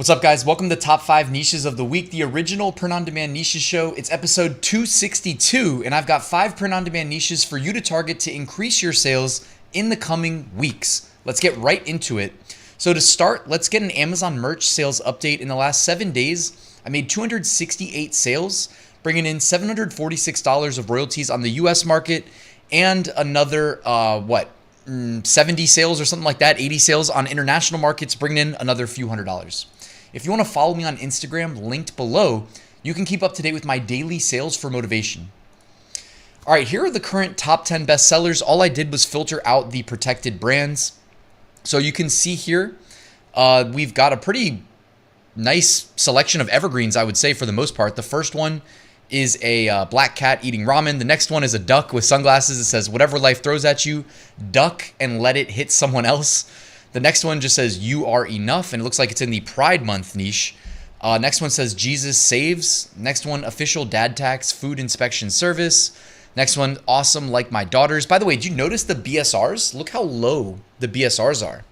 What's up, guys? Welcome to Top 5 Niches of the Week, the original print-on-demand niches show. It's episode 262, and I've got 5 print-on-demand niches for you to target to increase your sales in the coming weeks. Let's get right into it. So to start, let's get an Amazon merch sales update. In the last 7 days, I made 268 sales, bringing in $746 of royalties on the US market and another, 70 sales or something like that, 80 sales on international markets, bringing in another few $100s. If you want to follow me on Instagram, linked below, you can keep up to date with my daily sales for motivation. All right, here are the current top 10 bestsellers. All I did was filter out the protected brands. So you can see here, we've got a pretty nice selection of evergreens, I would say, for the most part. The first one is a black cat eating ramen. The next one is a duck with sunglasses. It says, whatever life throws at you, duck and let it hit someone else. The next one just says, you are enough, and it looks like it's in the Pride Month niche. Next one says, Jesus saves. Next one, official dad tax food inspection service. Next one, awesome like my daughters. By the way, did you notice the BSRs? Look how low the BSRs are.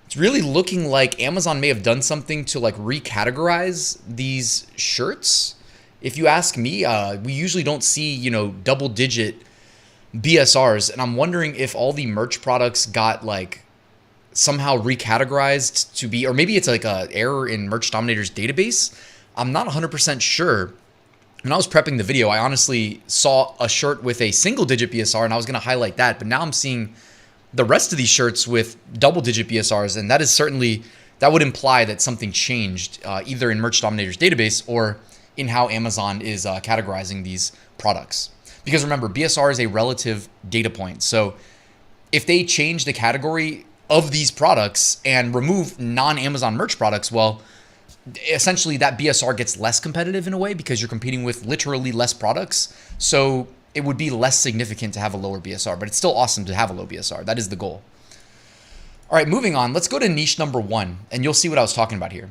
It's really looking like Amazon may have done something to like recategorize these shirts. If you ask me, we usually don't see, double digit BSRs. And I'm wondering if all the merch products got like somehow recategorized to be, or maybe it's like a error in Merch Dominator's database. I'm not 100% sure. When I was prepping the video, I honestly saw a shirt with a single digit BSR and I was going to highlight that. But now I'm seeing the rest of these shirts with double digit BSRs. And that is certainly, that would imply that something changed either in Merch Dominator's database or in how Amazon is categorizing these products. Because remember, BSR is a relative data point. So if they change the category of these products and remove non-Amazon merch products, well, essentially that BSR gets less competitive in a way because you're competing with literally less products. So it would be less significant to have a lower BSR, but it's still awesome to have a low BSR. That is the goal. All right, moving on. Let's go to niche number 1, and you'll see what I was talking about here.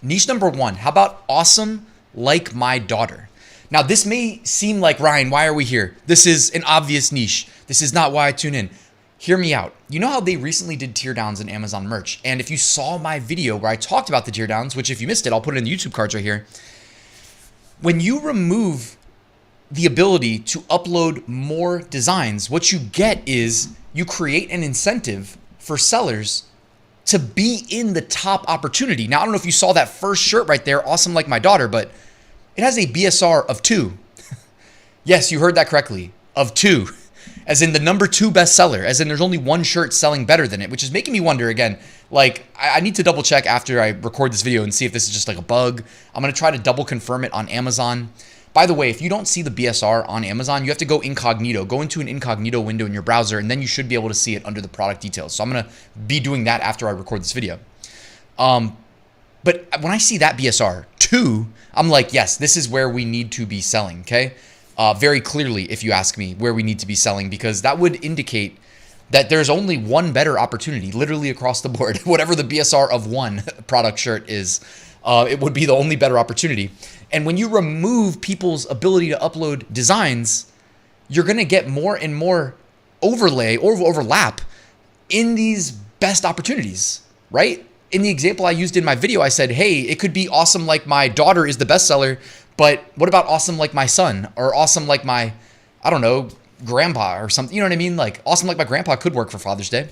Niche number 1, how about awesome like my daughter? Now, this may seem like, Ryan, why are we here? This is an obvious niche. This is not why I tune in. Hear me out. You know how they recently did tear downs in Amazon merch? And if you saw my video where I talked about the tear downs, which if you missed it, I'll put it in the YouTube cards right here. When you remove the ability to upload more designs, what you get is you create an incentive for sellers to be in the top opportunity. Now, I don't know if you saw that first shirt right there, awesome like my daughter, but it has a BSR of 2. Yes, you heard that correctly, of 2. As in the number 2 bestseller, as in there's only one shirt selling better than it, which is making me wonder again, like I need to double check after I record this video and see if this is just like a bug. I'm going to try to double confirm it on Amazon. By the way, if you don't see the BSR on Amazon, you have to go incognito, go into an incognito window in your browser, and then you should be able to see it under the product details. So I'm going to be doing that after I record this video. But when I see that BSR 2, I'm like, yes, this is where we need to be selling, okay? Very clearly, if you ask me, where we need to be selling, because that would indicate that there's only one better opportunity, literally across the board. Whatever the BSR of 1 product shirt is, it would be the only better opportunity. And when you remove people's ability to upload designs, you're going to get more and more overlay or overlap in these best opportunities, right? In the example I used in my video, I said, hey, it could be awesome like my daughter is the bestseller, but what about awesome like my son, or awesome like my, I don't know, grandpa or something? You know what I mean? Like awesome like my grandpa could work for Father's Day,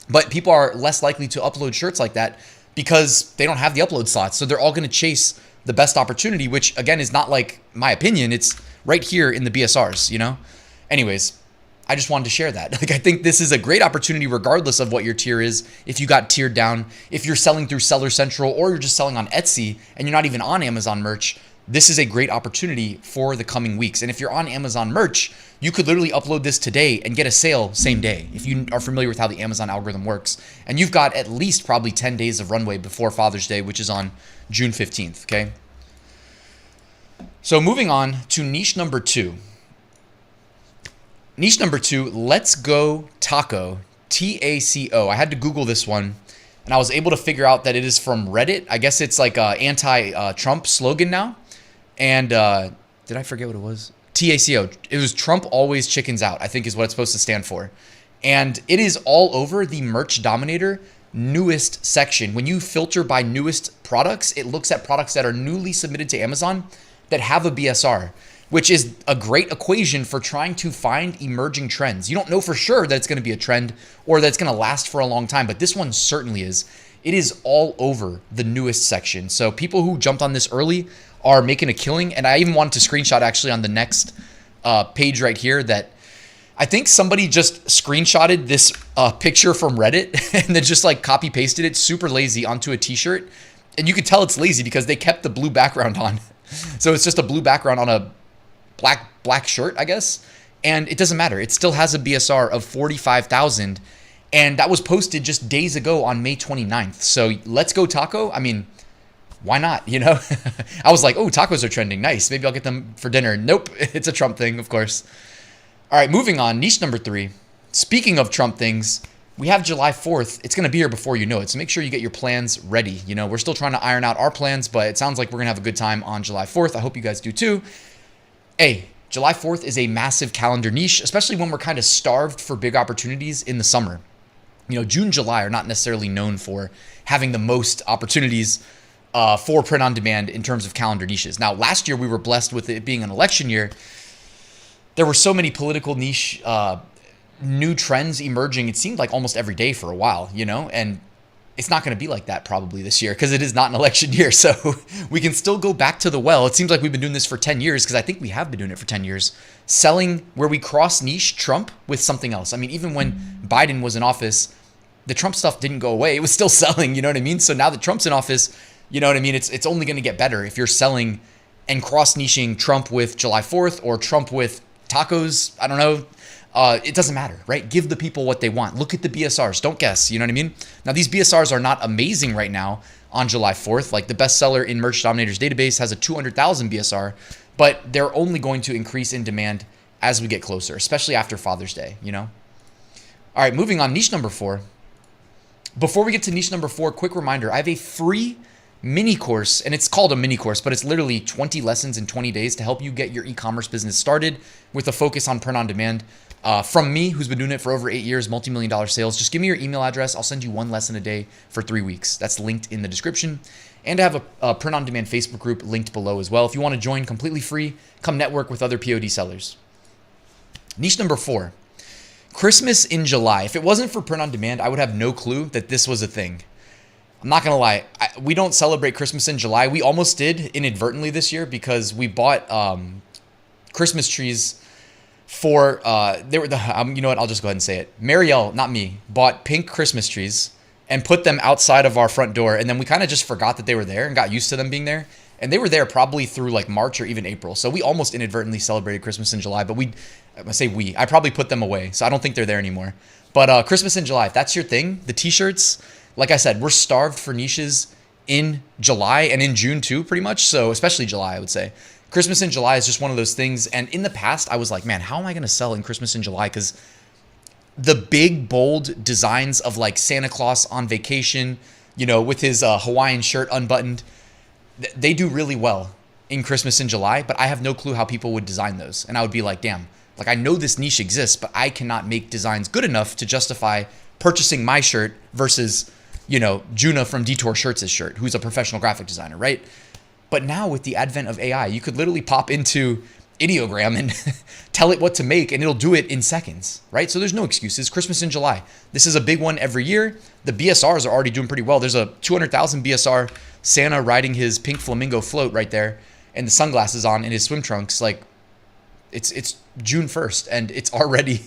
but people are less likely to upload shirts like that because they don't have the upload slots. So they're all going to chase the best opportunity, which again is not like my opinion. It's right here in the BSRs, Anyways, I just wanted to share that. Like, I think this is a great opportunity regardless of what your tier is. If you got tiered down, if you're selling through Seller Central, or you're just selling on Etsy and you're not even on Amazon merch, this is a great opportunity for the coming weeks. And if you're on Amazon merch, you could literally upload this today and get a sale same day if you are familiar with how the Amazon algorithm works. And you've got at least probably 10 days of runway before Father's Day, which is on June 15th, okay? So moving on to niche number 2. Niche number 2, Let's Go Taco, TACO. I had to Google this one, and I was able to figure out that it is from Reddit. I guess it's like an anti-Trump slogan now. And did I forget what it was? TACO. It was Trump always chickens out, I think is what it's supposed to stand for. And it is all over the Merch Dominator newest section. When you filter by newest products, it looks at products that are newly submitted to Amazon that have a BSR, which is a great equation for trying to find emerging trends. You don't know for sure that it's going to be a trend or that it's going to last for a long time, but this one certainly is. It is all over the newest section. So people who jumped on this early are making a killing. And I even wanted to screenshot actually on the next page right here that I think somebody just screenshotted this picture from Reddit and then just like copy pasted it super lazy onto a t-shirt. And you can tell it's lazy because they kept the blue background on. So it's just a blue background on a black shirt, I guess. And it doesn't matter. It still has a BSR of 45,000. And that was posted just days ago on May 29th. So let's go taco. I mean, why not? You know, I was like, oh, tacos are trending. Nice. Maybe I'll get them for dinner. Nope. It's a Trump thing, of course. All right, moving on. Niche number 3. Speaking of Trump things, we have July 4th. It's going to be here before you know it. So make sure you get your plans ready. You know, we're still trying to iron out our plans, but it sounds like we're going to have a good time on July 4th. I hope you guys do too. Hey, July 4th is a massive calendar niche, especially when we're kind of starved for big opportunities in the summer. You know, June, July are not necessarily known for having the most opportunities for print on demand in terms of calendar niches. Now, last year we were blessed with it being an election year. There were so many political niche new trends emerging. It seemed like almost every day for a while, you know, and it's not going to be like that probably this year because it is not an election year. So we can still go back to the well. It seems like we've been doing this for 10 years because I think we have been doing it for 10 years, selling where we cross niche Trump with something else. I mean, even when Biden was in office, the Trump stuff didn't go away. It was still selling, you know what I mean? So now that Trump's in office, you know what I mean? It's only going to get better if you're selling and cross niching Trump with July 4th or Trump with tacos. I don't know. It doesn't matter, right? Give the people what they want. Look at the BSRs. Don't guess. You know what I mean? Now, these BSRs are not amazing right now on July 4th. Like the bestseller in Merch Dominator's database has a 200,000 BSR, but they're only going to increase in demand as we get closer, especially after Father's Day, you know? All right, moving on. Niche number 4. Before we get to niche number 4, quick reminder, I have a free mini course, and it's called a mini course, but it's literally 20 lessons in 20 days to help you get your e-commerce business started with a focus on print on demand. From me, who's been doing it for over 8 years, multi-million-dollar sales. Just give me your email address. I'll send you one lesson a day for 3 weeks. That's linked in the description. And I have a print on demand Facebook group linked below as well. If you want to join completely free, come network with other POD sellers. Niche number 4. Christmas in July. If it wasn't for print on demand, I would have no clue that this was a thing. I'm not going to lie. We don't celebrate Christmas in July. We almost did inadvertently this year because we bought Christmas trees for, they were you know what? I'll just go ahead and say it. Marielle, not me, bought pink Christmas trees and put them outside of our front door. And then we kind of just forgot that they were there and got used to them being there. And they were there probably through like March or even April. So we almost inadvertently celebrated Christmas in July, but I probably put them away. So I don't think they're there anymore. But Christmas in July, if that's your thing, the t-shirts, like I said, we're starved for niches in July and in June too, pretty much. So especially July, I would say. Christmas in July is just one of those things. And in the past, I was like, man, how am I going to sell in Christmas in July? Because the big, bold designs of like Santa Claus on vacation, you know, with his Hawaiian shirt unbuttoned, they do really well in Christmas in July, but I have no clue how people would design those. And I would be like, damn, like I know this niche exists, but I cannot make designs good enough to justify purchasing my shirt versus, you know, Juna from Detour Shirts' shirt, who's a professional graphic designer, right? But now with the advent of AI, you could literally pop into Ideogram and tell it what to make and it'll do it in seconds, right? So there's no excuses. Christmas in July. This is a big one every year. The BSRs are already doing pretty well. There's a 200,000 BSR Santa riding his pink flamingo float right there and the sunglasses on in his swim trunks. Like it's June 1st and it's already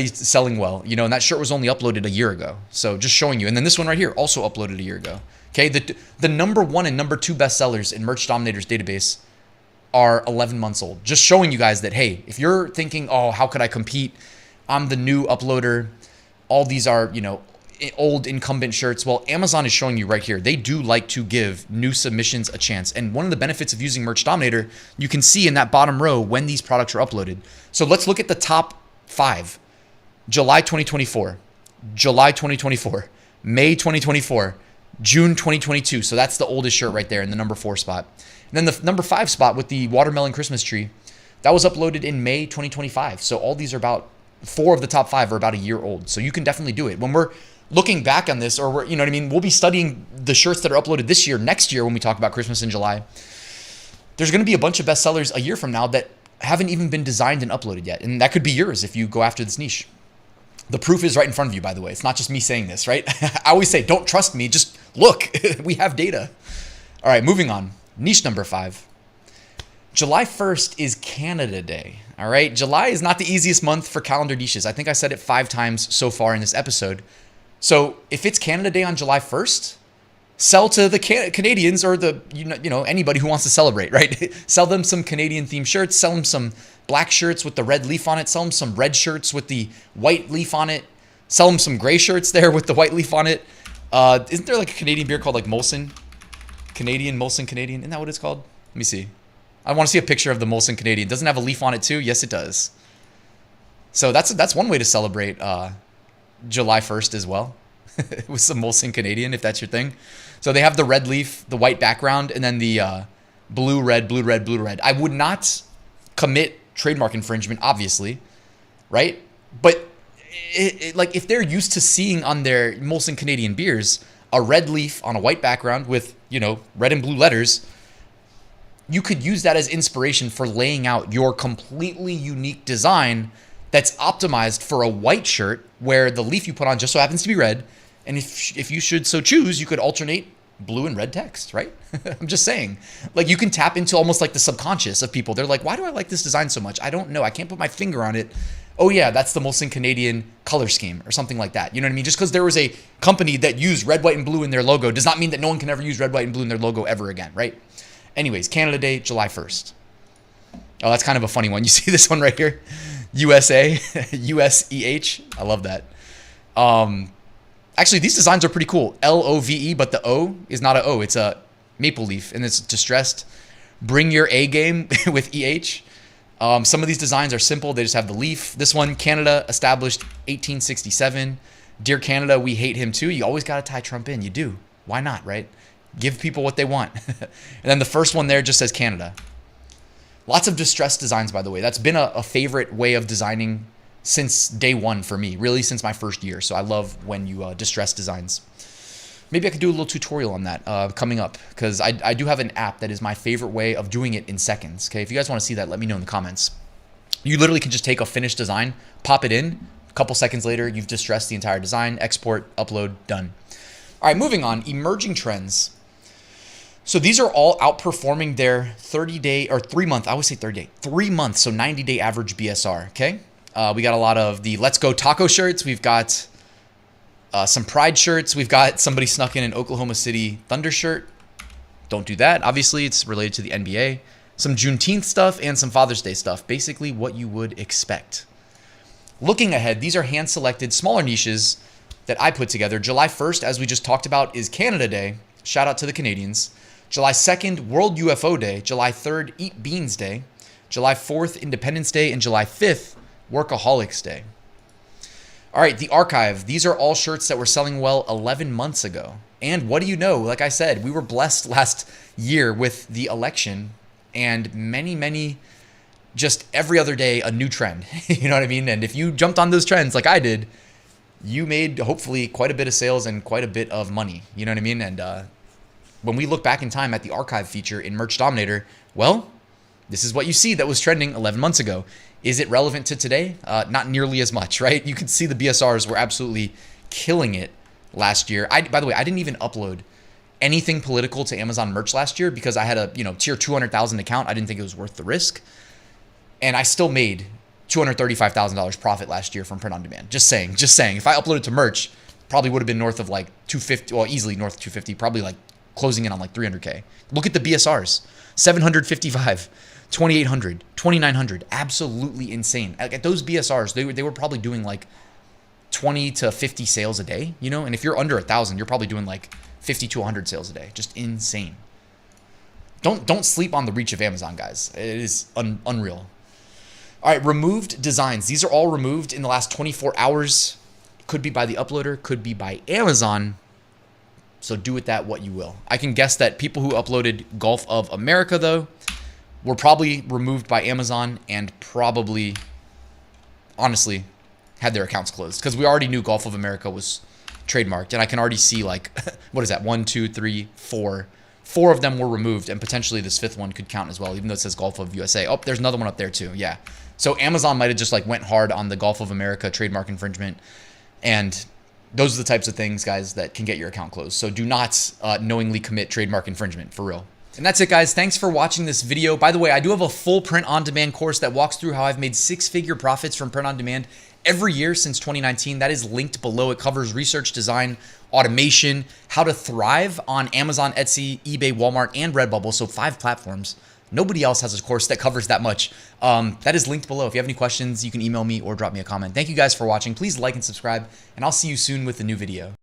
selling well, you know, and that shirt was only uploaded a year ago. So just showing you. And then this one right here also uploaded a year ago. Okay. The number 1 and number 2 bestsellers in Merch Dominator's database are 11 months old. Just showing you guys that, hey, if you're thinking, oh, how could I compete? I'm the new uploader. All these are, you know, old incumbent shirts. Well, Amazon is showing you right here. They do like to give new submissions a chance. And one of the benefits of using Merch Dominator, you can see in that bottom row when these products are uploaded. So let's look at the top 5. July 2024, July 2024, May 2024, June 2022. So that's the oldest shirt right there in the number 4 spot. And then the number 5 spot with the watermelon Christmas tree, that was uploaded in May 2025. So all these are about 4 of the top 5 are about a year old. So you can definitely do it. When looking back on this, or you know what I mean, we'll be studying the shirts that are uploaded this year, next year when we talk about Christmas in July. There's going to be a bunch of bestsellers a year from now that haven't even been designed and uploaded yet. And that could be yours if you go after this niche. The proof is right in front of you, by the way. It's not just me saying this, right? I always say, don't trust me, just look. We have data. All right, moving on. Niche number 5. July 1st is Canada Day. All right, July is not the easiest month for calendar niches. I think I said it 5 times so far in this episode. So if it's Canada Day on July 1st, sell to the Canadians or the anybody who wants to celebrate, right? Sell them some Canadian themed shirts. Sell them some black shirts with the red leaf on it. Sell them some red shirts with the white leaf on it. Sell them some gray shirts there with the white leaf on it. Isn't there like a Canadian beer called like Molson? Molson Canadian? Isn't that what it's called? Let me see. I want to see a picture of the Molson Canadian. Doesn't it have a leaf on it too? Yes, it does. So that's one way to celebrate July 1st as well. With some Molson Canadian, if that's your thing. So they have the red leaf, the white background, and then the blue, red, blue, red, blue, red. I would not commit trademark infringement, obviously, right? But like if they're used to seeing on their Molson Canadian beers a red leaf on a white background with, red and blue letters, you could use that as inspiration for laying out your completely unique design that's optimized for a white shirt where the leaf you put on just so happens to be red. And if you should so choose, you could alternate blue and red text, right? I'm just saying. Like you can tap into almost like the subconscious of people. They're like, why do I like this design so much? I don't know. I can't put my finger on it. Oh yeah, that's the Molson Canadian color scheme or something like that. You know what I mean? Just because there was a company that used red, white, and blue in their logo does not mean that no one can ever use red, white, and blue in their logo ever again, right? Anyways, Canada Day, July 1st. Oh, that's kind of a funny one. You see this one right here? USA, USEH. I love that. Actually, these designs are pretty cool. LOVE, but the O is not a O. It's a maple leaf, and it's distressed. Bring your A game with EH. Some of these designs are simple. They just have the leaf. This one, Canada, established 1867. Dear Canada, we hate him too. You always got to tie Trump in. You do. Why not, right? Give people what they want. And then the first one there just says Canada. Lots of distressed designs, by the way. That's been a favorite way of designing since day one for me, really since my first year. So I love when you distress designs. Maybe I could do a little tutorial on that coming up because I do have an app that is my favorite way of doing it in seconds. Okay, if you guys want to see that, let me know in the comments. You literally can just take a finished design, pop it in, a couple seconds later, you've distressed the entire design, export, upload, done. All right, moving on, emerging trends. So these are all outperforming their 30-day or 3-month, I always say 30-day, 3 months, so 90-day average BSR, okay? We got a lot of the Let's Go Taco shirts. We've got some Pride shirts. We've got somebody snuck in an Oklahoma City Thunder shirt. Don't do that. Obviously, it's related to the NBA. Some Juneteenth stuff and some Father's Day stuff. Basically what you would expect. Looking ahead, these are hand-selected smaller niches that I put together. July 1st, as we just talked about, is Canada Day. Shout out to the Canadians. July 2nd, World UFO Day. July 3rd, Eat Beans Day. July 4th, Independence Day. And July 5th, Workaholics Day. All right, the archive. These are all shirts that were selling well 11 months ago. And what do you know? Like I said, we were blessed last year with the election and many, just every other day, a new trend. You know what I mean? And if you jumped on those trends like I did, you made hopefully quite a bit of sales and quite a bit of money. You know what I mean? And when we look back in time at the archive feature in Merch Dominator, well, this is what you see that was trending 11 months ago. Is it relevant to today? Not nearly as much, right? You can see the BSRs were absolutely killing it last year. By the way, I didn't even upload anything political to Amazon merch last year because I had a tier 200,000 account. I didn't think it was worth the risk. And I still made $235,000 profit last year from print on demand. Just saying. If I uploaded to merch, probably would have been north of like 250, well, easily north of 250, probably like closing in on like 300K. Look at the BSRs, 755, 2,800, 2,900, absolutely insane. At those BSRs, they were probably doing like 20 to 50 sales a day, and if you're under 1,000, you're probably doing like 50 to 100 sales a day. Just insane. Don't sleep on the reach of Amazon, guys. It is unreal. All right, removed designs. These are all removed in the last 24 hours. Could be by the uploader, could be by Amazon. So do with that what you will. I can guess that people who uploaded Golf of America, though, were probably removed by Amazon and probably, honestly, had their accounts closed. Because we already knew Golf of America was trademarked, and I can already see like, what is that? 1, 2, 3, 4. 4 of them were removed, and potentially this 5th one could count as well, even though it says Gulf of USA. Oh, there's another one up there too. Yeah. So Amazon might have just like went hard on the Gulf of America trademark infringement, and those are the types of things, guys, that can get your account closed. So do not knowingly commit trademark infringement, for real. And that's it, guys. Thanks for watching this video. By the way, I do have a full print-on-demand course that walks through how I've made 6-figure profits from print-on-demand every year since 2019. That is linked below. It covers research, design, automation, how to thrive on Amazon, Etsy, eBay, Walmart, and Redbubble. So 5 platforms. Nobody else has a course that covers that much. That is linked below. If you have any questions, you can email me or drop me a comment. Thank you guys for watching. Please like and subscribe, and I'll see you soon with a new video.